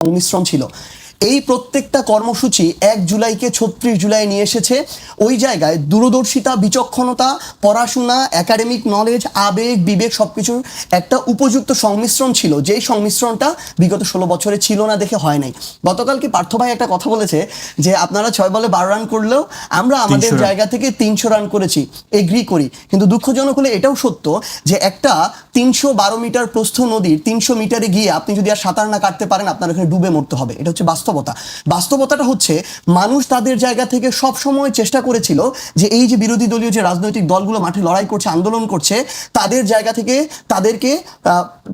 সংমিশ্রণ ছিল। এই প্রত্যেকটা কর্মসূচি 1 জুলাইকে 36 জুলাই নিয়ে এসেছে। ওই জায়গায় দূরদর্শিতা, বিচক্ষণতা, পড়াশোনা, একাডেমিক নলেজ, আবেগ, বিবেক সবকিছুর একটা উপযুক্ত সংমিশ্রণ ছিল, যেই সংমিশ্রণটা বিগত 16 বছরে ছিল না দেখে হয় নাই। গতকালকে পার্থ ভাই একটা কথা বলেছে যে আপনারা 6 বলে 12 রান করলেও আমরা আমাদের জায়গা থেকে 300 রান করেছি, এগ্রি করি। কিন্তু দুঃখজনক হলে এটাও সত্য যে একটা 312 মিটার প্রস্থ নদীর 300 মিটারে গিয়ে আপনি যদি আর সাঁতার না কাটতে পারেন, আপনার ওখানে ডুবে মরতে হবে। এটা হচ্ছে বাস্তবতাটা হচ্ছে মানুষ তাদের জায়গা থেকে সব সময় চেষ্টা করেছিল যে এই যে বিরোধী দলীয় যে রাজনৈতিক দলগুলো মাঠে লড়াই করছে, আন্দোলন করছে, তাদের জায়গা থেকে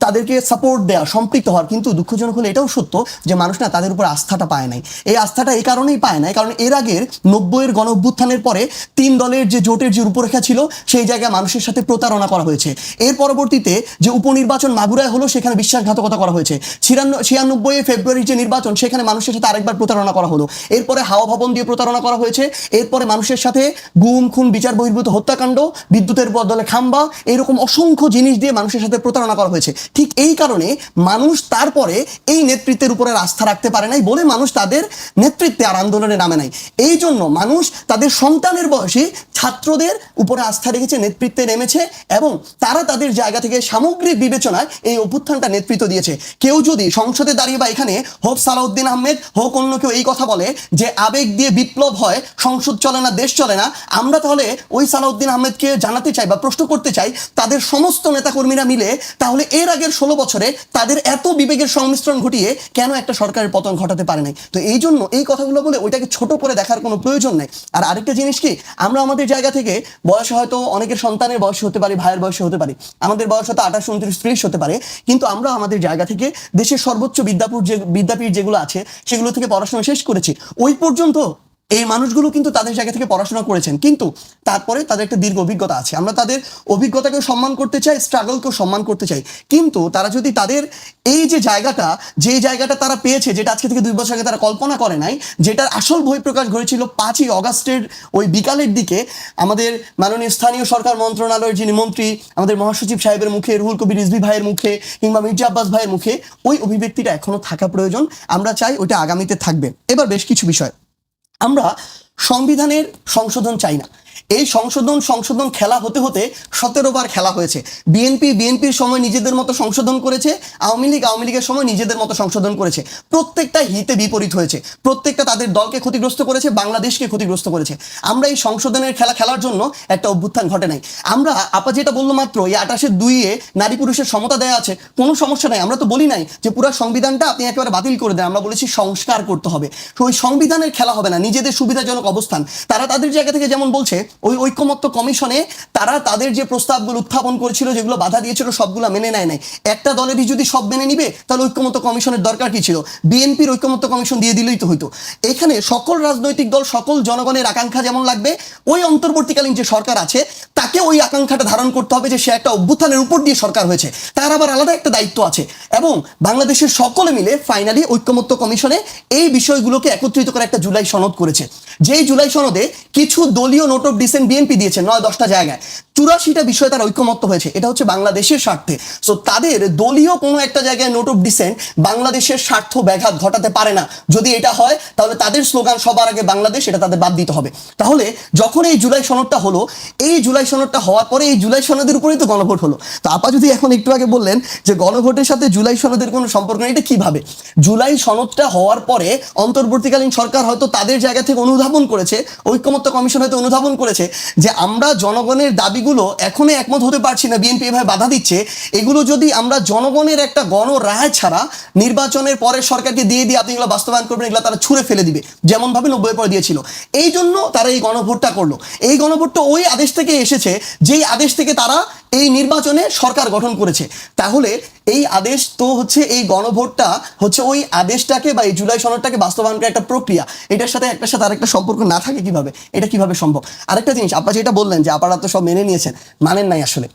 তাদেরকে সাপোর্ট দেওয়া, সম্পৃক্ত হওয়ার। কিন্তু দুঃখজনক হলে এটাও সত্য যে মানুষ না তাদের উপর আস্থাটা পায় নাই। এই আস্থাটা এই কারণেই পায় নাই কারণ এর আগের 90-এর গণ অভ্যুত্থানের পরে 3 দলের যে জোটের যে রূপরেখা ছিল সেই জায়গায় মানুষের সাথে প্রতারণা করা হয়েছে। এর পরবর্তীতে যে উপনির্বাচন মাগুরায় হলো সেখানে বিশ্বাসঘাতকতা করা হয়েছে। 96 ফেব্রুয়ারির যে নির্বাচন সেখানে মানুষের সাথে আরেকবার প্রতারণা করা হলো। এরপরে হাওয়া ভবন দিয়ে প্রতারণা করা হয়েছে। এরপরে মানুষের সাথে গুম খুন, বিচার বহির্ভূত হত্যাকাণ্ড, বিদ্যুতের বদলে খাম্বা, এরকম অসংখ্য জিনিস দিয়ে মানুষের সাথে প্রতারণা করা হয়েছে। ঠিক এই কারণে মানুষ তারপরে এই নেতৃত্বের উপরে আস্থা রাখতে পারে নাই বলে মানুষ তাদের নেতৃত্বে আর আন্দোলনে নামে নাই। এই জন্য মানুষ তাদের সন্তানের বয়সী ছাত্রদের উপরে আস্থা রেখেছে, নেতৃত্বে নেমেছে এবং তারা তাদের জায়গা থেকে সামগ্রিক বিবেচনায় এই অভ্যুত্থানটা নেতৃত্ব দিয়েছে। কেউ যদি সংসদে দাঁড়িয়ে বা এখানে হোক সালাউদ্দিন আহমেদ হোক অন্য কেউ এই কথা বলে যে আবেগ দিয়ে বিপ্লব হয়, সংসদ চলে না, দেশ চলে না, আমরা তাহলে ওই সালাউদ্দিন আহমেদকে জানাতে চাই বা প্রশ্ন করতে চাই তাদের সমস্ত নেতাকর্মীরা মিলে তাহলে এর আগের 16 বছরে তাদের এত বিবেকের সংমিশ্রণ ঘটিয়ে কেন একটা সরকারের পতন ঘটাতে পারে নাই। তো এই জন্য এই কথাগুলো বলে ওইটাকে ছোট করে দেখার কোনো প্রয়োজন নেই। আর আরেকটা জিনিস কি, আমরা আমাদের জায়গা থেকে বয়স হয়তো অনেকের সন্তানের বয়স হতে পারে, ভাইয়ের বয়সে হতে পারে, আমাদের বয়স হয়তো 28, 29, 30 হতে পারে, কিন্তু আমরা আমাদের জায়গা থেকে দেশের সর্বোচ্চ বিদ্যাপীঠ যেগুলো আছে সেগুলো থেকে পড়াশোনা শেষ করেছি। ওই পর্যন্ত এই মানুষগুলো কিন্তু তাদের জায়গা থেকে পড়াশোনা করেছেন, কিন্তু তারপরে তাদের একটা দীর্ঘ অভিজ্ঞতা আছে। আমরা তাদের অভিজ্ঞতাকেও সম্মান করতে চাই, স্ট্রাগলকেও সম্মান করতে চাই। কিন্তু তারা যদি তাদের এই যে জায়গাটা তারা পেয়েছে, যেটা আজকে থেকে 2 বছর আগে তারা কল্পনা করে নাই, যেটার আসল বহিঃপ্রকাশ ঘটেছিল 5ই অগাস্টের ওই বিকালের দিকে আমাদের মাননীয় স্থানীয় সরকার মন্ত্রণালয়ের যিনি মন্ত্রী, আমাদের মহাসচিব সাহেবের মুখে, রুহুল কবির রিজভী ভাইয়ের মুখে কিংবা মির্জা আব্বাস ভাইয়ের মুখে, ওই অভিব্যক্তিটা এখনো থাকা প্রয়োজন। আমরা চাই ওইটা আগামীতে থাকবে। এবার বেশ কিছু বিষয়, আমরা সংবিধানের সংশোধন চাই না। এই সংশোধন খেলা হতে হতে 17 বার খেলা হয়েছে। বিএনপির সময় নিজেদের মতো সংশোধন করেছে, আওয়ামী লীগের সময় নিজেদের মতো সংশোধন করেছে। প্রত্যেকটা হিতে বিপরীত হয়েছে, প্রত্যেকটা তাদের দলকে ক্ষতিগ্রস্ত করেছে, বাংলাদেশকে ক্ষতিগ্রস্ত করেছে। আমরা এই সংশোধনের খেলা খেলার জন্য একটা অভ্যুত্থান ঘটে নাই। আমরা আপা যেটা বললো মাত্র, এই 28-2 নারী পুরুষের সমতা দেওয়া আছে, কোনো সমস্যা নাই। আমরা তো বলি নাই যে পুরো সংবিধানটা আপনি একেবারে বাতিল করে দেন, আমরা বলেছি সংস্কার করতে হবে। তো ওই সংবিধানের খেলা হবে না, নিজেদের সুবিধাজনক অবস্থান। তারা তাদের জায়গা থেকে যেমন বলছে ওই ঐকমত্য কমিশনে তারা তাদের যে প্রস্তাবগুলো উত্থাপন করেছিল, যেগুলো বাধা দিয়েছিল, সবগুলো মেনে নেয় নাই। একটা দলেরই যদি সব মেনে নিবে তাহলে ঐকমত্য কমিশনের দরকার কি ছিল? বিএনপির ঐকমত্য কমিশন দিয়ে দিলেই তো হইতো। এখানে সকল রাজনৈতিক দল, সকল জনগণের আকাঙ্ক্ষা যেমন লাগবে, ওই অন্তর্বর্তীকালীন যে সরকার আছে তাকে ওই আকাঙ্ক্ষাটা ধারণ করতে হবে যে সে একটা অভ্যুত্থানের উপর দিয়ে সরকার হয়েছে, তার আবার আলাদা একটা দায়িত্ব আছে। এবং বাংলাদেশের সকলে মিলে ফাইনালি ঐকমত্য কমিশনে এই বিষয়গুলোকে একত্রিত করে একটা জুলাই সনদ করেছে। যেই জুলাই সনদে কিছু দলীয় নোট অফ ডিসেন্ট বিএনপি দিয়েছে 9-10টা জায়গায়, 84টা বিষয়ে তার ঐকমত্য হয়েছে। এটা হচ্ছে বাংলাদেশের স্বার্থে। সো তাদের দলীয় কোনো একটা জায়গায় নোট অফ ডিসেন্ট বাংলাদেশের স্বার্থ ব্যাঘাত ঘটাতে পারে না। যদি এটা হয় তাহলে তাদের স্লোগান সবার আগে বাংলাদেশ, এটা তাদের বাদ দিতে হবে। তাহলে যখন এই জুলাই সনদটা হলো, এই জুলাই সনদটা হওয়ার পরে এই জুলাই সনদের উপরেই তো গণভোট হলো। তো আপা যদি এখন একটু আগে বললেন যে গণভোটের সাথে জুলাই সনদের কোনো সম্পর্ক নেই, এটা কিভাবে? জুলাই সনদটা হওয়ার পরে অন্তর্বর্তীকালীন সরকার হয়তো তাদের জায়গা থেকে অনুধাবন করেছে, ঐকমত্য কমিশন হয়তো অনুধাবন করেছে যে আমরা জনগণের দাবিগুলো এখনো একমত হতে পারছি না, বিএনপি এভাবে বাধা দিচ্ছে, এগুলো যদি আমরা জনগণের একটা গণরায় ছাড়া নির্বাচনের পরের সরকারকে দিয়ে আপনি এগুলো বাস্তবায়ন করবেন, এগুলো তারা ছুঁড়ে ফেলে দিবে, যেমন ভাবে 90-এর পরে দিয়েছিল। এই জন্য তারা এই গণভোটটা করলো। এই গণভোটটা ওই আদেশ থেকে এসেছে, যেই আদেশ থেকে তারা এই নির্বাচনে সরকার গঠন করেছে। তাহলে এই আদেশ তো হচ্ছে, এই গণভোটটা হচ্ছে ওই আদেশটাকে বা এই জুলাই সনদটাকে বাস্তবায়ন করার একটা প্রক্রিয়া। এটার সাথে একটার সাথে আরেকটা সম্পর্ক না থাকে কিভাবে? এটা কিভাবে সম্ভব? আরেকটা জিনিস, আপা যেটা বললেন যে আপনারা তো সব মেনে নিয়েছেন, মানেন নাই আসলে।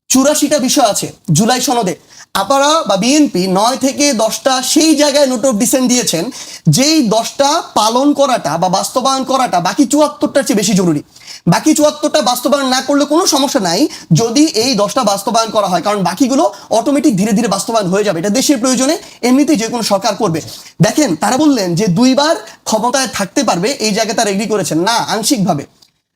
84টা বিষয় আছে জুলাই সনদে। আপনারা বা বিএনপি 9 থেকে 10টা সেই জায়গায় নোট অফ ডিসেন্ট দিয়েছেন, যেই 10টা পালন করাটা বা বাস্তবায়ন করাটা বাকি 74টার চেয়ে বেশি জরুরি। বাকি 74টা বাস্তবায়ন না করলে কোনো সমস্যা নাই যদি এই 10টা বাস্তবায়ন করা হয়, কারণ বাকিগুলো অটোমেটিক ধীরে ধীরে বাস্তবায়ন হয়ে যাবে। এটা দেশের প্রয়োজনে এমনিতেই যে কোনো সরকার করবে। দেখেন তারা বললেন যে 2বার ক্ষমতায় থাকতে পারবে, এই জায়গায় তারা এগ্রি করেছেন না, আংশিকভাবে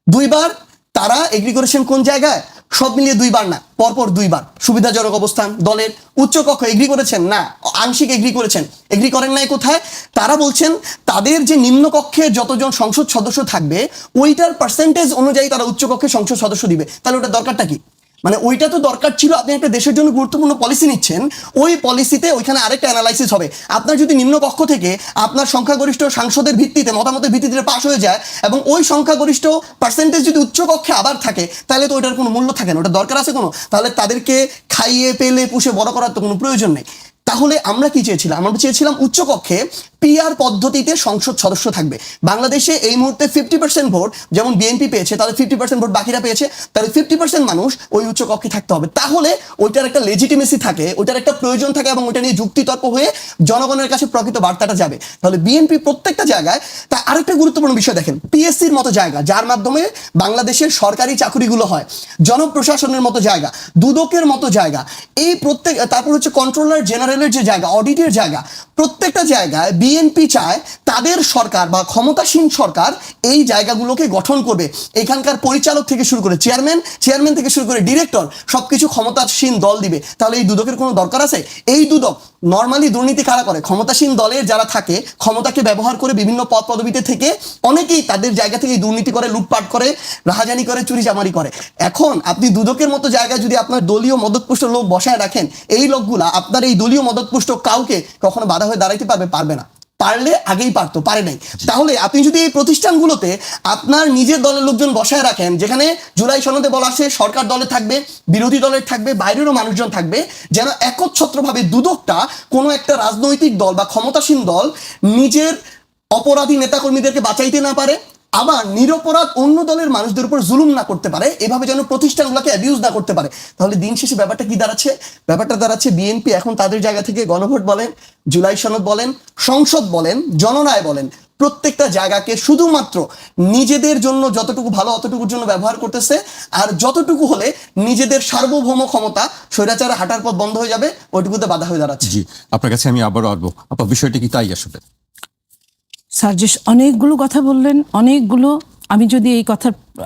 2বার তারা এগ্রি করেছেন। কোন জায়গায়? সব মিলিয়ে 2বার না, পরপর 2বার। সুবিধাজনক অবস্থান দলের উচ্চকক্ষ এগ্রি করেছেন না, আংশিক এগ্রি করেছেন। এগ্রি করেন নাই কোথায়? তারা বলছেন তাদের যে নিম্নকক্ষে যতজন সংসদ সদস্য থাকবে ওইটার পার্সেন্টেজ অনুযায়ী তারা উচ্চকক্ষে সংসদ সদস্য দিবে। তাহলে ওটা দরকারটা কি? মানে ওইটা তো দরকার ছিল, আপনি একটা দেশের জন্য গুরুত্বপূর্ণ পলিসি নিচ্ছেন, ওই পলিসিতে ওইখানে আরেকটা অ্যানালাইসিস হবে। আপনার যদি নিম্নকক্ষ থেকে আপনার সংখ্যাগরিষ্ঠ সাংসদের ভিত্তিতে মতামতের ভিত্তিতে পাস হয়ে যায় এবং ওই সংখ্যাগরিষ্ঠ পার্সেন্টেজ যদি উচ্চকক্ষে আবার থাকে, তাহলে তো ওইটার কোনো মূল্য থাকে না। ওটা দরকার আছে কোনো? তাহলে তাদেরকে খাইয়ে পেলে পুষে বড় করার তো কোনো প্রয়োজন নেই। তাহলে আমরা কি চেয়েছিলাম? আমরা চেয়েছিলাম উচ্চকক্ষে পিআর পদ্ধতিতে সংসদ সদস্য থাকবে। বাংলাদেশে এই মুহূর্তে 50% ভোট যেমন বিএনপি পেয়েছে, তাদের 50% ভোট বাকিরা পেয়েছে, তাহলে 50% মানুষ ওই উচ্চকক্ষে থাকতে হবে। তাহলে ওইটার একটা লেজিটিমেসি থাকে, ওইটার একটা প্রয়োজন থাকে এবং ওইটা নিয়ে যুক্তিতর্ক হয়ে জনগণের কাছে প্রকৃত বার্তাটা যাবে। তাহলে বিএনপি প্রত্যেকটা জায়গায় তা আরেকটা গুরুত্বপূর্ণ বিষয় দেখেন, পিএসসির মতো জায়গা যার মাধ্যমে বাংলাদেশের সরকারি চাকরিগুলো হয়, জনপ্রশাসনের মতো জায়গা, দুদকের মতো জায়গা, এই প্রত্যেক, তারপর হচ্ছে কন্ট্রোলার জেনারেলের যে জায়গা, অডিটের জায়গা, প্রত্যেকটা জায়গায় বিএনপি চায় তাদের সরকার বা ক্ষমতাসীন সরকার এই জায়গাগুলোকে গঠন করবে। এখানকার পরিচালক থেকে শুরু করে চেয়ারম্যান থেকে শুরু করে ডিরেক্টর সবকিছু ক্ষমতাসীন দল দিবে। তাহলে এই দুদকের কোনো দরকার আছে? এই দুদক নর্মালি দুর্নীতি কারা করে? ক্ষমতাসীন দলের যারা থাকে, ক্ষমতাকে ব্যবহার করে বিভিন্ন পদ পদবিতে থেকে অনেকেই তাদের জায়গা থেকে দুর্নীতি করে, লুটপাট করে, রাহাজানি করে, চুরি চামারি করে। এখন আপনি দুদকের মতো জায়গায় যদি আপনার দলীয় মদতপুষ্ট লোক বসায় রাখেন, এই লোকগুলা আপনার এই দলীয় মদতপুষ্ট কাউকে কখনো বাধা হয়ে দাঁড়াইতে পারবে না। পারলে আগেই পারতো, পারে নাই। তাহলে আপনি যদি এই প্রতিষ্ঠানগুলোতে আপনার নিজের দলের লোকজন বসায় রাখেন, যেখানে জুলাই সনদে বলা আছে সরকার দলে থাকবে, বিরোধী দলের থাকবে, বাইরেরও মানুষজন থাকবে, যেন একচ্ছত্রভাবে দুদকটা কোনো একটা রাজনৈতিক দল বা ক্ষমতাসীন দল নিজের অপরাধী নেতাকর্মীদেরকে বাঁচাইতে না পারে, আবার নিরপরাধ অন্য দলের মানুষদের উপর জুলুম না করতে পারে, এভাবে যেন প্রতিষ্ঠানগুলোকে অ্যাবিউজ না করতে পারে। তাহলে দিন শেষে ব্যাপারটা কি দাঁড়াচ্ছে? ব্যাপারটা দাঁড়াচ্ছে বিএনপি এখন তাদের জায়গা থেকে গণভোট বলেন, জুলাই সনদ বলেন, সংসদ বলেন, জননায় বলেন, প্রত্যেকটা জায়গাকে শুধুমাত্র নিজেদের জন্য যতটুকু ভালো অতটুকুর জন্য ব্যবহার করতেছে। আর যতটুকু হলে নিজেদের সার্বভৌম ক্ষমতা, স্বৈরাচারে হাঁটার পথ বন্ধ হয়ে যাবে, ওইটুকুতে বাধা হয়ে দাঁড়াচ্ছে। জি, আপনার কাছে আমি আবারও আসবো। আপনার বিষয়টি কি তাই? আসলে সার্জিস অনেকগুলো কথা বললেন, অনেকগুলো। আমি যদি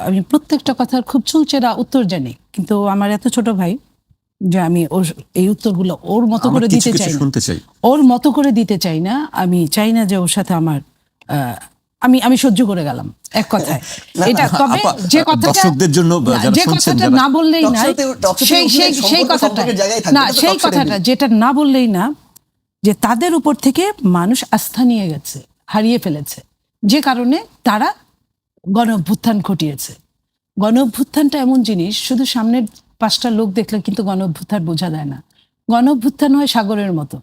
আমি প্রত্যেকটা কথার খুব চুলচেরা উত্তর জানি, কিন্তু আমার এত ছোট ভাই যে আমি ওর এই উত্তরগুলো ওর মতো করে দিতে চাই না, ওর মতো করে দিতে চাই না। আমি চাই না যে ওর সাথে আমার আমি সহ্য করে গেলাম এক কথায় এটা। তবে যে কথাটা না বললেই না, সেই কথাটা যেটা না বললেই না, যে তাদের উপর থেকে মানুষ আস্থা নিয়ে গেছে, হারিয়ে ফেলেছে, যে কারণে তারা গণ অভ্যুত্থান ঘটিয়েছে। গণ অভ্যুত্থানটা এমন জিনিস, শুধু সামনের 5টা লোক দেখলে কিন্তু গণ অভ্যুত্থান বোঝা যায় না। গণ অভ্যুত্থান হয় সাগরের মতো।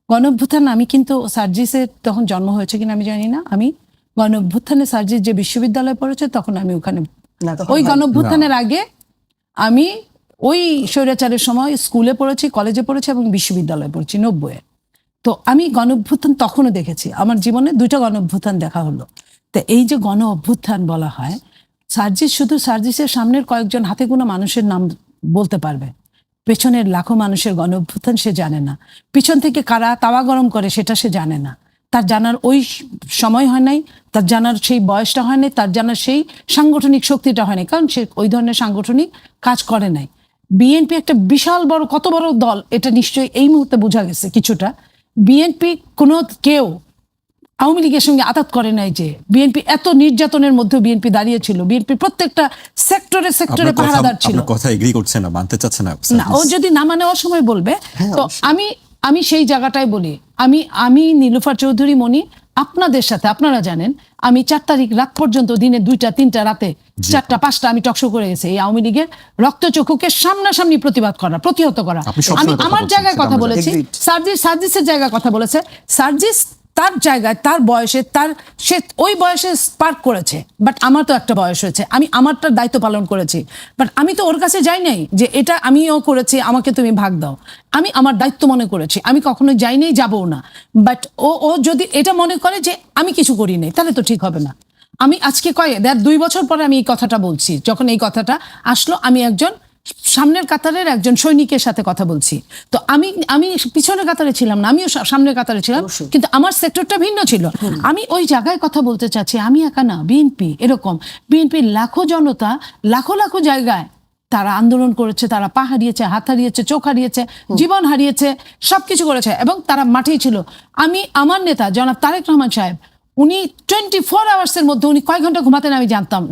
গণ অভ্যুত্থান, আমি কিন্তু সার্জিসের তখন জন্ম হয়েছে কিনা আমি জানি না, আমি গণ অভ্যুত্থানে সার্জিস যে বিশ্ববিদ্যালয়ে পড়েছে তখন আমি ওখানে, ওই গণ অভ্যুত্থানের আগে আমি ওই স্বৈরাচারের সময় স্কুলে পড়েছি, কলেজে পড়েছি এবং বিশ্ববিদ্যালয়ে পড়েছি 90-এ। তো আমি গণ অভ্যুত্থান তখনও দেখেছি, আমার জীবনে 2টা গণ অভ্যুত্থান দেখা হলো। তো এই যে গণ অভ্যুত্থান বলা হয়, সার্জিস শুধু সার্জিসের সামনের কয়েকজন হাতে গোনা মানুষের নাম বলতে পারবে, পেছনের লাখো মানুষের গণ অভ্যুত্থান সে জানে না। পিছন থেকে কারা তাওয়া গরম করে সেটা সে জানে না। তার জানার ওই সময় হয় নাই, তার জানার সেই বয়সটা হয় নাই, তার জানার সেই সাংগঠনিক শক্তিটা হয় নাই, কারণ সে ওই ধরনের সাংগঠনিক কাজ করে নাই। বিএনপি একটা বিশাল বড়, কত বড় দল এটা নিশ্চয়ই এই মুহূর্তে বোঝা গেছে কিছুটা। বিএনপি কেউ আওয়ামী লীগের সঙ্গে আঘাত করে নাই, যে বিএনপি এত নির্যাতনের মধ্যে বিএনপি দাঁড়িয়েছিল, বিএনপি প্রত্যেকটা সেক্টরে পাহারাদার ছিল। কথা এগ্রি করছে না, মানতে চাচ্ছে না। ও যদি না মানে অসময় বলবে। তো আমি সেই জায়গাটাই বলি, আমি নীলুফার চৌধুরী মনি, আপনাদের সাথে, আপনারা জানেন আমি 4 তারিখ রাত পর্যন্ত, দিনে 2টা 3টা, রাতে 4টা 5টা আমি টকশো করে গেছি এই আওয়ামী লীগের রক্তচক্ষুকে সামনাসামনি প্রতিহত করা। আমি আমার জায়গায় কথা বলেছি, সার্জিসের জায়গায় কথা বলেছে। সার্জিস তার জায়গায়, তার বয়সে, সে ওই বয়সে স্পার্ক করেছে, বাট আমার তো একটা বয়স হয়েছে, আমি আমারটার দায়িত্ব পালন করেছি। বাট আমি তো ওর কাছে যাই নাই যে এটা আমিও করেছি, আমাকে তুমি ভাগ দাও। আমি আমার দায়িত্ব মনে করেছি, আমি কখনো যাইনি, যাবও না। বাট ও যদি এটা মনে করে যে আমি কিছু করি নাই, তাহলে তো ঠিক হবে না। আমি আজকে 2 বছর পরে আমি এই কথাটা বলছি, যখন এই কথাটা আসলো আমি একজন সামনের কাতারের একজন সৈনিকের সাথে কথা বলছি। তো আমি পিছনের কাতারে ছিলাম না, আমিও সামনের কাতারে ছিলাম, কিন্তু আমার সেক্টরটা ভিন্ন ছিল। আমি ওই জায়গায় কথা বলতে চাচ্ছি, আমি একা না, বিএনপি এরকম, বিএনপির লাখো জনতা লাখো লাখো জায়গায় তারা আন্দোলন করেছে, তারা পা হারিয়েছে, হাত হারিয়েছে, চোখ হারিয়েছে, জীবন হারিয়েছে, সবকিছু করেছে, এবং তারা মাঠেই ছিল। আমার নেতা জনাব তারেক রহমান সাহেব, উনি 24 আওয়ার্সের মধ্যে উনি কয় ঘন্টা ঘুমাতেন আমি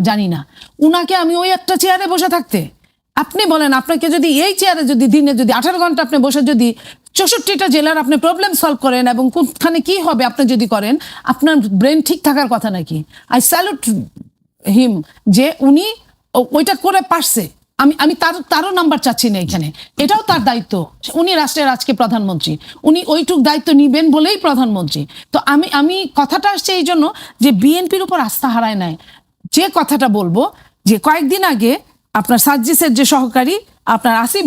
জানি না। উনাকে আমি ওই একটা চেয়ারে বসে থাকতে, আপনি বলেন, আপনাকে যদি এই চেয়ারে যদি দিনে যদি 18 ঘন্টা আপনি বসে যদি 64টা জেলার আপনি প্রবলেম সলভ করেন এবং কোনখানে কি হবে আপনি যদি করেন, আপনার ব্রেন ঠিক থাকার কথা নাকি? আই স্যালুট হিম যে উনি ওইটা করে পারছে। আমি তারও নাম্বার চাচ্ছি না এখানে, এটাও তার দায়িত্ব। উনি রাষ্ট্রের আজকে প্রধানমন্ত্রী, উনি ওইটুক দায়িত্ব নিবেন বলেই প্রধানমন্ত্রী। তো আমি কথাটা আসছে এই জন্য যে বিএনপির উপর আস্থা হারায় নাই। যে কথাটা বলবো যে কয়েকদিন আগে আপনার সার্জিসের যে সহকারী আপনার আসিফ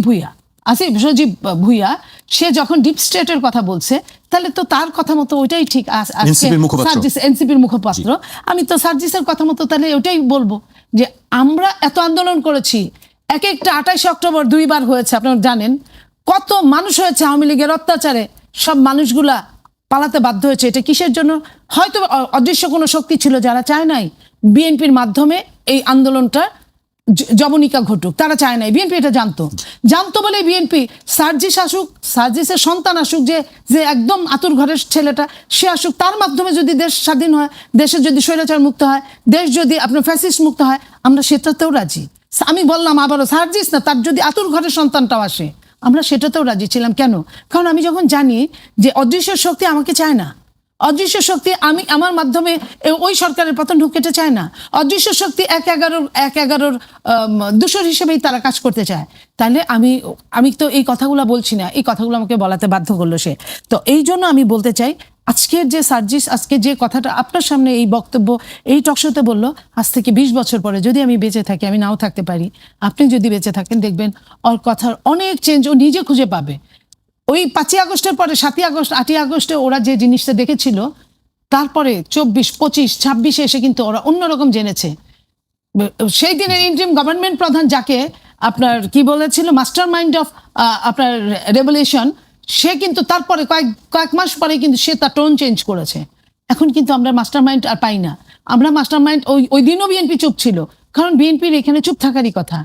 সজীব ভুইয়া, সে যখন ডিপ স্টেটের কথা বলছে, তাহলে তো তার কথা মতো ওইটাই ঠিক। এনসিপির মুখপাত্র, আমি তো সার্জিসের কথা মতো তাহলে ওইটাই বলবো যে আমরা এত আন্দোলন করেছি, এক একটা 28 অক্টোবর 2 বার হয়েছে, আপনারা জানেন কত মানুষ হয়েছে আওয়ামী লীগের অত্যাচারে, সব মানুষগুলা পালাতে বাধ্য হয়েছে। এটা কিসের জন্য? হয়তো অদৃশ্য কোনো শক্তি ছিল যারা চায় নাই বিএনপির মাধ্যমে এই আন্দোলনটা জবনিকা ঘটুক, তারা চায় নাই। বিএনপি এটা জানতো বলে বিএনপি সার্জিসের সন্তান আসুক, যে একদম আতুর ঘরের ছেলেটা, সে আসুক, তার মাধ্যমে যদি দেশ স্বাধীন হয়, দেশের যদি স্বৈরাচার মুক্ত হয়, দেশ যদি আপনার ফ্যাসিস্ট মুক্ত হয়, আমরা সেটাতেও রাজি। আমি বললাম আবারও, সার্জিস না, তার যদি আতুর ঘরের সন্তানটাও আসে, আমরা সেটাতেও রাজি ছিলাম। কেন? কারণ আমি যখন জানি যে অদৃশ্য শক্তি আমাকে চায় না, অদৃশ্য শক্তি আমার মাধ্যমে ওই সরকারের পতন ঢুকেতে চায় না, অদৃশ্য শক্তি 1/11 দূষর হিসেবেই তারা কাজ করতে চায়। তাহলে আমি তো এই কথাগুলো বলছি না, এই কথাগুলো আমাকে বলাতে বাধ্য করলো সে। তো এই জন্য আমি বলতে চাই, আজকের যে সার্জিস আজকে যে কথাটা আপনার সামনে এই বক্তব্য এই টকশোতে বললো, আজ থেকে 20 বছর পরে যদি আমি বেঁচে থাকি, আমি নাও থাকতে পারি, আপনি যদি বেঁচে থাকেন, দেখবেন ওর কথার অনেক চেঞ্জ ও নিজে খুঁজে পাবে। ওই 5ই আগস্টের পরে 7ই আগস্ট 8ই আগস্টে ওরা যে জিনিসটা দেখেছিল, তারপরে 24, 25, 26-এ এসে কিন্তু ওরা অন্যরকম জেনেছে। সেই দিনের ইন্টারিম গভর্নমেন্ট প্রধান যাকে আপনার কি বলেছিল, মাস্টার মাইন্ড অফ আপনার রেভলিউশন, সে কিন্তু তারপরে কয়েক মাস পরে কিন্তু সে তার টোন চেঞ্জ করেছে। এখন কিন্তু আমরা মাস্টার মাইন্ড আর পাই না। আমরা মাস্টার মাইন্ড ওই দিনও বিএনপি চুপ ছিল, কারণ বিএনপির এখানে চুপ থাকারই কথা।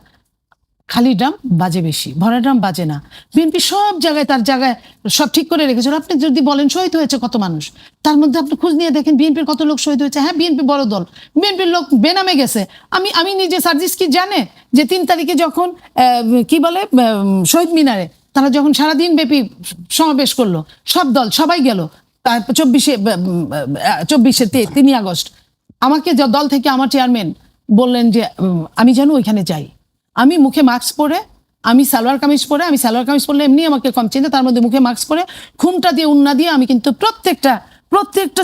খালি ড্রাম বাজে বেশি, ভরা ড্রাম বাজে না। বিএনপি সব জায়গায় তার জায়গায় সব ঠিক করে রেখেছিল। আপনি যদি বলেন শহীদ হয়েছে কত মানুষ, তার মধ্যে আপনি খোঁজ নিয়ে দেখেন বিএনপির কত লোক শহীদ হয়েছে। হ্যাঁ, বিএনপি বড় দল, বিএনপির লোক বেনামে গেছে। আমি নিজে, সার্জিস কি জানে যে 3 তারিখে যখন কি বলে শহীদ মিনারে তারা যখন সারাদিন ব্যাপী সমাবেশ করলো, সব দল সবাই গেল, 24-এ 3 আগস্ট আমাকে দল থেকে আমার চেয়ারম্যান বললেন যে আমি যেন ওইখানে যাই। আমি মুখে মাস্ক পরে, আমি সালোয়ার কামিজ পরলে এমনি আমাকে কম চিন্তা, তার মধ্যে মুখে মাস্ক পরে ঘুমটা দিয়ে উন্না দিয়ে আমি কিন্তু প্রত্যেকটা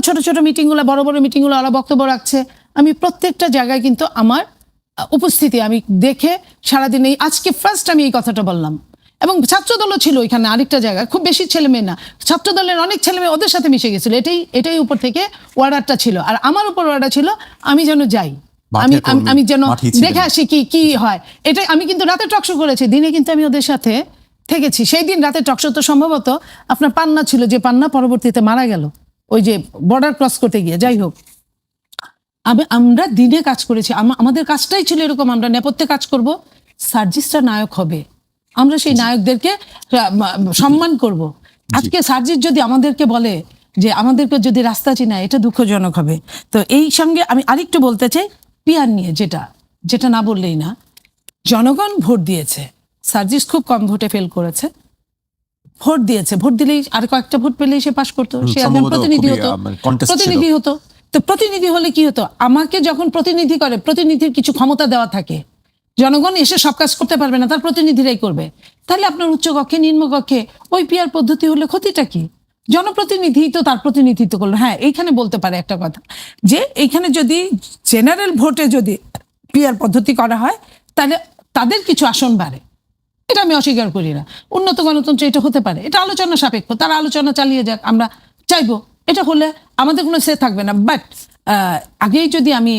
ছোট ছোট মিটিংগুলো, বড় বড় মিটিংগুলো ওরা বক্তব্য রাখছে, আমি প্রত্যেকটা জায়গায় কিন্তু আমার উপস্থিতি আমি দেখে সারাদিন আজকে ফার্স্ট আমি এই কথাটা বললাম। এবং ছাত্রদলও ছিল ওইখানে আরেকটা জায়গায়, খুব বেশি ছেলে মেয়ে না, ছাত্রদলের অনেক ছেলে মেয়ে ওদের সাথে মিশে গেছিল। এটাই উপর থেকে অর্ডারটা ছিল, আর আমার উপর অর্ডার ছিল আমি যেন যাই, আমি যেন দেখে আসি কি হয়। এটাই আমি কিন্তু রাতে টকশো করেছি, দিনে কিন্তু আমি ওদের সাথে থেকেছি। সেই দিন রাতে টকশো তো সম্ভবত আপনার পান্না ছিল, যে পান্না পরবর্তীতে মারা গেল ওই যে বর্ডার ক্রস করতে গিয়ে। যাই হোক, আমরা দিনে কাজ করেছি, আমাদের কাজটাই ছিল এরকম, আমরা নেপথ্যে কাজ করব, সার্জিসটা নায়ক হবে, আমরা সেই নায়কদেরকে সম্মান করব। আজকে সার্জিস যদি আমাদেরকে বলে যে আমাদেরকে যদি রাস্তা চিনায়, এটা দুঃখজনক হবে। তো এই সঙ্গে আমি আরেকটু বলতে চাই পিয়ার নিয়ে, যেটা না বললেই না। জনগণ ভোট দিয়েছে, সার্জিস খুব কম ভোটে ফেল করেছে, ভোট দিয়েছে, ভোট দিলেই আর কয়েকটা ভোট পেলেই সে পাশ করতো, সে একজন প্রতিনিধি হতো। তো প্রতিনিধি হলে কি হতো, আমাকে যখন প্রতিনিধি করে, প্রতিনিধির কিছু ক্ষমতা দেওয়া থাকে, জনগণ এসে সব কাজ করতে পারবে না, তার প্রতিনিধিরাই করবে। তাহলে আপনার উচ্চ কক্ষে নিম্ন কক্ষে ওই পিয়ার পদ্ধতি হলে ক্ষতিটা কি? জনপ্রতিনিধি তো তার প্রতিনিধিত্ব করলো। হ্যাঁ, এইখানে বলতে পারে একটা কথা, যে এইখানে যদি জেনারেল ভোটে যদি পিয়ার পদ্ধতি করা হয়, তাহলে তাদের কিছু আসন বাড়ে, এটা আমি অস্বীকার করি না। উন্নত গণতন্ত্র এটা হতে পারে, এটা আলোচনা সাপেক্ষ, তারা আলোচনা চালিয়ে যাক, আমরা চাইবো। এটা হলে আমাদের কোনো সে থাকবে না। বাট আগেই যদি আমি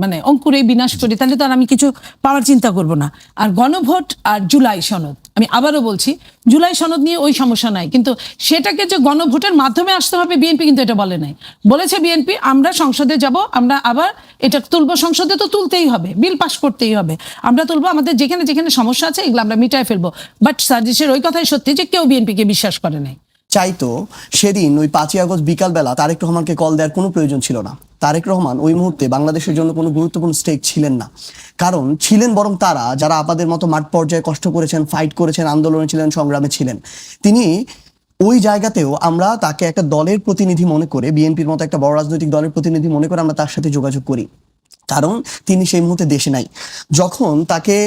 মানে অঙ্কুরে বিনাশ করি, তাহলে তো আর আমি কিছু পাওয়ার চিন্তা করব না। আর গণভোট আর জুলাই সনদ, আমি আবারও বলছি, জুলাই সনদ নিয়ে ওই সমস্যা নাই, কিন্তু সেটাকে যে গণভোটের মাধ্যমে আসতে হবে, বিএনপি কিন্তু এটা বলে নাই। বলেছে বিএনপি আমরা সংসদে যাব, আমরা আবার এটা তুলবো, সংসদে তো তুলতেই হবে, বিল পাস করতেই হবে, আমরা তুলবো, আমাদের যেখানে যেখানে সমস্যা আছে এগুলো আমরা মিটায় ফেলবো। বাট সার্জিসের ওই কথাই সত্যি যে কেউ বিএনপিকে বিশ্বাস করে নাই। চাইতো সেদিন ওই 5ই আগস্ট বিকালবেলা তারেক রহমানকে কল দেওয়ার কোনো প্রয়োজন ছিল না। তারেক রহমান ওই মুহূর্তে বাংলাদেশের জন্য কোনো গুরুত্বপূর্ণ স্টেক ছিলেন না, কারণ ছিলেন বরং তারা যারা আমাদের মতো মাঠ পর্যায়ে কষ্ট করেছেন, ফাইট করেছেন, আন্দোলনে ছিলেন, সংগ্রামে ছিলেন। তিনি ওই জায়গাতেও আমরা তাকে একটা দলের প্রতিনিধি মনে করে, বিএনপির মতো একটা বড় রাজনৈতিক দলের প্রতিনিধি মনে করে আমরা তার সাথে যোগাযোগ করি, কারণ তিনি সেই মুহূর্তে দেশে নাই। যখন তাকে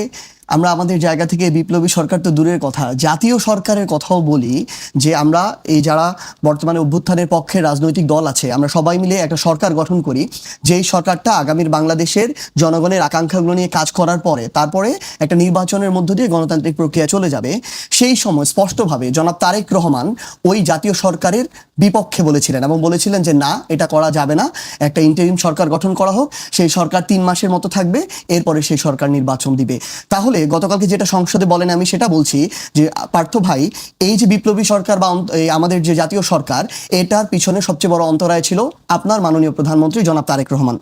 আমরা আমাদের জায়গা থেকে বিপ্লবী সরকার তো দূরের কথা, জাতীয় সরকারের কথাও বলি যে আমরা এই যারা বর্তমানে অভ্যুত্থানের পক্ষে রাজনৈতিক দল আছে, আমরা সবাই মিলে একটা সরকার গঠন করি, যেই সরকারটা আগামীর বাংলাদেশের জনগণের আকাঙ্ক্ষাগুলো নিয়ে কাজ করার পরে তারপরে একটা নির্বাচনের মধ্য দিয়ে গণতান্ত্রিক প্রক্রিয়া চলে যাবে। সেই সময় স্পষ্টভাবে জনাব তারেক রহমান ওই জাতীয় সরকারের বিপক্ষে বলেছিলেন এবং বলেছিলেন যে না, এটা করা যাবে না, একটা ইন্টারিম সরকার গঠন করা হোক, সেই সরকার 3 মাসের মতো থাকবে, এরপরে সেই সরকার নির্বাচন দিবে। তাহলে গতকালকে যেটা সংসদে বলেন, আমি সেটা বলছি যে পার্থ ভাই, এই যে বিপ্লবী সরকার বা আমাদের যে জাতীয় সরকার, এটার পিছনে সবচেয়ে বড় অন্তরায় ছিল আপনার মাননীয় প্রধানমন্ত্রী জনাব তারেক রহমান।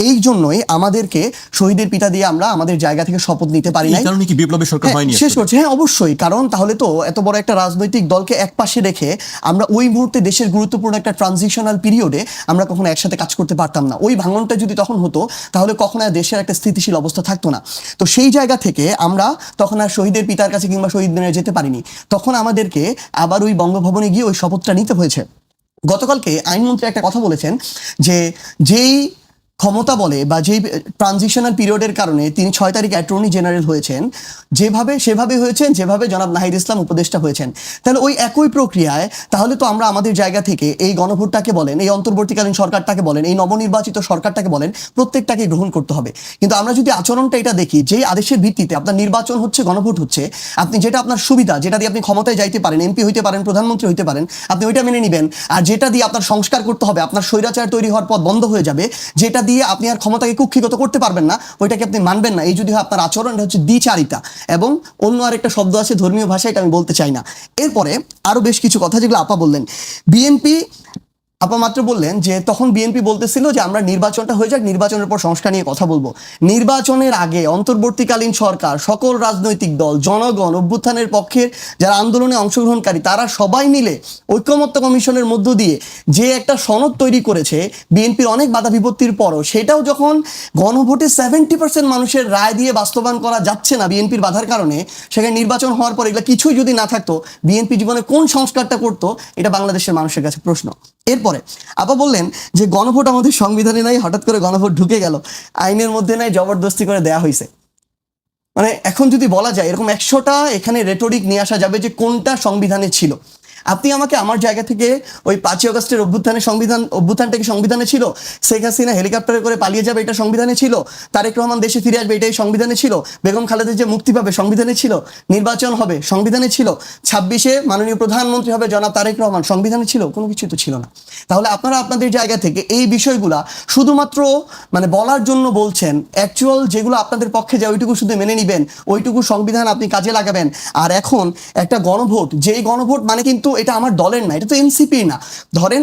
এই জন্যই আমাদেরকে শহীদের পিতা দিয়ে আমরা আমাদের জায়গা থেকে শপথ নিতে পারি নাই। এই কারণে কি বিপ্লবী সরকার হয়নি? শেষ করছি, হ্যাঁ অবশ্যই, কারণ তাহলে তো এত বড় একটা রাজনৈতিক দলকে এক পাশে রেখে আমরা ওই মুহূর্তে দেশের গুরুত্বপূর্ণ একটা ট্রানজিশনাল পিরিয়ডে আমরা কখনো একসাথে কাজ করতে পারতাম না। ওই ভাঙনটা যদি তখন হতো তাহলে কখনো আর দেশের একটা স্থিতিশীল অবস্থা থাকতো না। তো সেই জায়গা থেকে আমরা তখন আর শহীদের পিতার কাছে কিংবা শহীদ মিনারে যেতে পারিনি, তখন আমাদেরকে আবার ওই বঙ্গভবনে গিয়ে ওই শপথটা নিতে হয়েছে। গতকালকে আইনমন্ত্রী একটা কথা বলেছেন যে যেই ক্ষমতা বলে বা যেই ট্রানজিশনাল পিরিয়ডের কারণে তিনি 6 তারিখ অ্যাটর্নি জেনারেল হয়েছেন, যেভাবে সেভাবে হয়েছেন, যেভাবে জনাব নাহিদ ইসলাম উপদেষ্টা হয়েছেন, তাহলে ওই একই প্রক্রিয়ায় তাহলে তো আমরা আমাদের জায়গা থেকে এই গণভোটটাকে বলেন, এই অন্তর্বর্তীকালীন সরকারটাকে বলেন, এই নবনির্বাচিত সরকারটাকে বলেন, প্রত্যেকটাকে গ্রহণ করতে হবে। কিন্তু আমরা যদি আচরণটা এটা দেখি, যে আদেশের ভিত্তিতে আপনার নির্বাচন হচ্ছে, গণভোট হচ্ছে, আপনি যেটা আপনার সুবিধা, যেটা দিয়ে আপনি ক্ষমতায় যাইতে পারেন, এমপি হইতে পারেন, প্রধানমন্ত্রী হইতে পারেন, আপনি ওইটা মেনে নেবেন। আর যেটা দিয়ে আপনার সংস্কার করতে হবে, আপনার স্বৈরাচার তৈরি হওয়ার পথ বন্ধ হয়ে যাবে, যেটা দিয়ে আপনি আর ক্ষমতাকে কুক্ষিগত করতে পারবেন না, ওইটাকে আপনি মানবেন না। এই যদি হয় আপনার আচরণ, এটা হচ্ছে দ্বিচারিতা, এবং অন্য আরেকটা শব্দ আছে ধর্মীয় ভাষায়, এটা আমি বলতে চাই না। এরপরে আরো বেশ কিছু কথা যেগুলো আপা বললেন, বিএনপি আপা মাত্র বললেন যে তখন বিএনপি বলতেছিল যে আমরা নির্বাচনটা হয়ে যাক, নির্বাচনের পর সংস্কার নিয়ে কথা বলবো। নির্বাচনের আগে অন্তর্বর্তীকালীন সরকার, সকল রাজনৈতিক দল, জনগণ, অভ্যুত্থানের পক্ষের যারা আন্দোলনে অংশগ্রহণকারী, তারা সবাই মিলে ঐকমত্য কমিশনের মধ্য দিয়ে যে একটা সনদ তৈরি করেছে, বিএনপির অনেক বাধা বিপত্তির পরও সেটাও যখন গণভোটে 70% মানুষের রায় দিয়ে বাস্তবায়ন করা যাচ্ছে না বিএনপির বাধার কারণে, সেখানে নির্বাচন হওয়ার পর এগুলো কিছুই যদি না থাকতো, বিএনপি জীবনে কোন সংস্কারটা করতো, এটা বাংলাদেশের মানুষের কাছে প্রশ্ন। এরপরে আপা বললেন যে গণভোট আমাদের সংবিধানে নাই, হঠাৎ করে গণভোট ঢুকে গেল, আইনের মধ্যে নাই, জবরদস্তি করে দেয়া হয়েছে। মানে এখন যদি বলা যায় এরকম 100টা এখানে রেটরিক নিয়ে আসা যাবে যে কোনটা সংবিধানে ছিল। আপনি আমাকে আমার জায়গা থেকে ওই 5ই আগস্টের অভ্যুত্থানটা কি সংবিধানে ছিল? শেখ হাসিনা হেলিকপ্টারে করে পালিয়ে যাবে, এটা সংবিধানে ছিল? তারেক রহমান দেশে ফিরে আসবে, এটাই সংবিধানে ছিল? বেগম খালেদা যে মুক্তি পাবে, সংবিধানে ছিল? নির্বাচন হবে, সংবিধানে ছিল? 26-এ মাননীয় প্রধানমন্ত্রী হবে জনাব তারেক রহমান, সংবিধানে ছিল? কোনো কিছু তো ছিল না। তাহলে আপনারা আপনাদের জায়গা থেকে এই বিষয়গুলা শুধুমাত্র মানে বলার জন্য বলছেন, অ্যাকচুয়াল যেগুলো আপনাদের পক্ষে যায় ওইটুকু শুধু মেনে নিবেন, ওইটুকু সংবিধান আপনি কাজে লাগাবেন। আর এখন একটা গণভোট, যেই গণভোট মানে কিন্তু এটা আমার দলের না, এটা তো এনসিপি না। ধরেন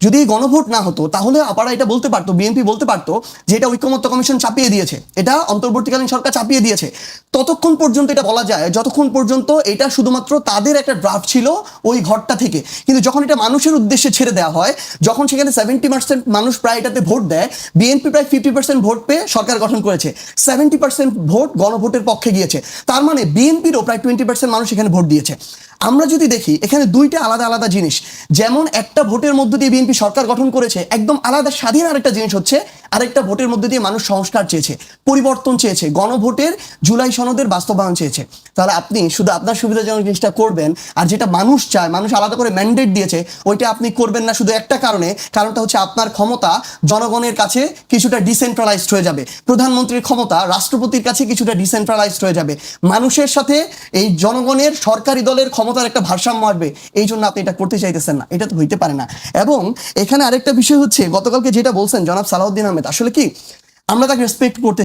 যদি এই গণভোট না হতো তাহলে আপনারা এটা বলতে পারতো, বিএনপি বলতে পারতো যে এটা ঐকমত্য কমিশন চাপিয়ে দিয়েছে, এটা অন্তর্বর্তীকালীন সরকার চাপিয়ে দিয়েছে। ততক্ষণ পর্যন্ত এটা বলা যায় যতক্ষণ পর্যন্ত এটা শুধুমাত্র তাদের একটা ড্রাফট ছিল ওই ঘরটা থেকে। কিন্তু যখন এটা মানুষের উদ্দেশ্যে ছেড়ে দেওয়া হয়, যখন সেখানে 70% মানুষ প্রায় এটাতে ভোট দেয়, বিএনপি প্রায় 50% ভোট পেয়ে সরকার গঠন করেছে, 70% ভোট গণভোটের পক্ষে গিয়েছে, তার মানে বিএনপিরও প্রায় 20% মানুষ এখানে ভোট দিয়েছে। আমরা যদি দেখি এখানে দুইটা আলাদা আলাদা জিনিস, যেমন একটা ভোটের মধ্য দিয়ে বিএনপি সরকার গঠন করেছে, একদম আলাদা স্বাধীন আরেকটা জিনিস হচ্ছে আরেকটা ভোটের মধ্যে দিয়ে মানুষ সংস্কার চেয়েছে, পরিবর্তন চেয়েছে, গণভোটের জুলাই সনদের বাস্তবায়ন চেয়েছে। তাহলে আপনি শুধু আপনার সুবিধাজনক জিনিসটা করবেন, আর যেটা মানুষ চায়, মানুষ আলাদা করে ম্যান্ডেট দিয়েছে, ওইটা আপনি করবেন না শুধু একটা কারণটা হচ্ছে আপনার ক্ষমতা জনগণের কাছে কিছুটা ডিসেন্ট্রালাইজড হয়ে যাবে, প্রধানমন্ত্রীর ক্ষমতা রাষ্ট্রপতির কাছে কিছুটা ডিসেন্ট্রালাইজড হয়ে যাবে, মানুষের সাথে এই জনগণের সরকারি দলের ক্ষমতার একটা ভারসাম্য আসবে, এই জন্য আপনি এটা করতে চাইতেছেন না, এটা তো হইতে পারে না। এবং এখানে আরেকটা বিষয় হচ্ছে, গতকালকে যেটা বলছেন জনাব সালাউদ্দিন আহমেদ, আসলে কি আমরা তাকে রেসপেক্ট করতে